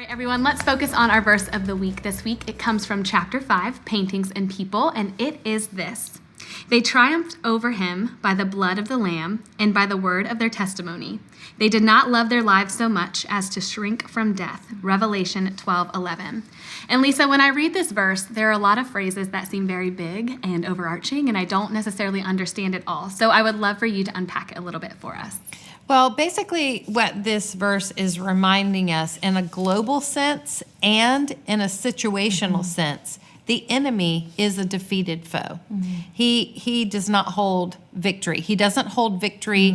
right, everyone, let's focus on our verse of the week this week. It comes from chapter 5, Paintings and People, and it is this. They triumphed over him by the blood of the Lamb and by the word of their testimony. They did not love their lives so much as to shrink from death. Revelation 12:11. And Lisa, when I read this verse, there are a lot of phrases that seem very big and overarching, and I don't necessarily understand it all. So I would love for you to unpack it a little bit for us. Well, basically what this verse is reminding us in a global sense and in a situational sense, the enemy is a defeated foe. He does not hold victory. He doesn't hold victory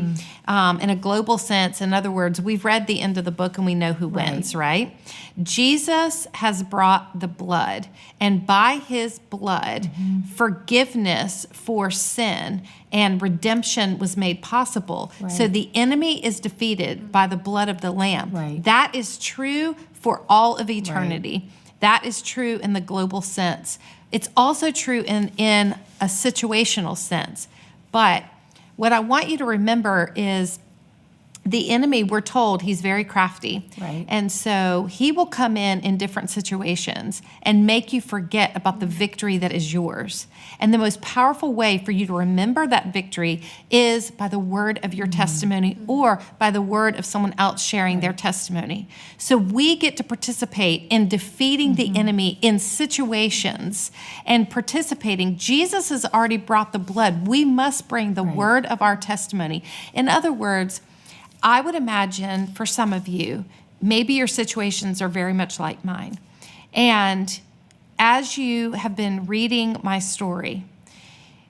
in a global sense. In other words, we've read the end of the book and we know who wins, right? Jesus has brought the blood, and by his blood, forgiveness for sin and redemption was made possible. So the enemy is defeated by the blood of the Lamb. That is true for all of eternity. That is true in the global sense. It's also true in a situational sense. But what I want you to remember is the enemy, we're told he's very crafty. And so he will come in different situations and make you forget about the victory that is yours. And the most powerful way for you to remember that victory is by the word of your testimony or by the word of someone else sharing their testimony. So we get to participate in defeating the enemy in situations and participating. Jesus has already brought the blood. We must bring the word of our testimony. In other words, I would imagine for some of you, maybe your situations are very much like mine. And as you have been reading my story,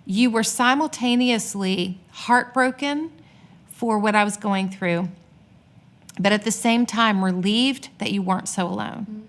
you were simultaneously heartbroken for what I was going through, but at the same time relieved that you weren't so alone.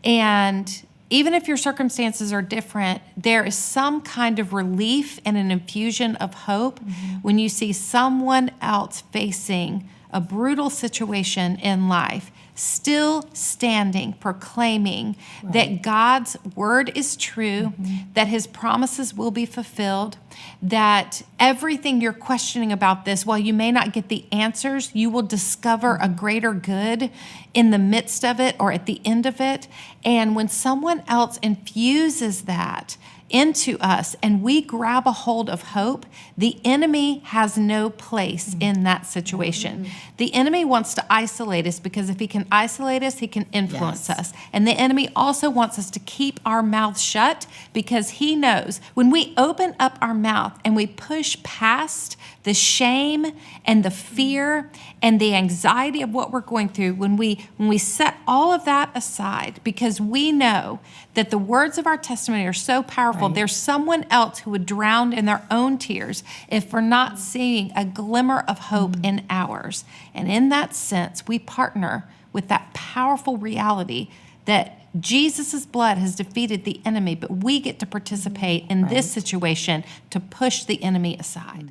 And even if your circumstances are different, there is some kind of relief and an infusion of hope when you see someone else facing a brutal situation in life, still standing, proclaiming that God's word is true, that his promises will be fulfilled, that everything you're questioning about this, while you may not get the answers, you will discover a greater good in the midst of it or at the end of it. And when someone else infuses that into us and we grab a hold of hope, the enemy has no place in that situation. The enemy wants to isolate us because if he can isolate us, he can influence us. And the enemy also wants us to keep our mouths shut because he knows when we open up our mouth and we push past the shame and the fear and the anxiety of what we're going through, when we set all of that aside because we know that the words of our testimony are so powerful, there's someone else who would drown in their own tears if we're not seeing a glimmer of hope in ours. And in that sense, we partner with that powerful reality that Jesus' blood has defeated the enemy, but we get to participate in this situation to push the enemy aside.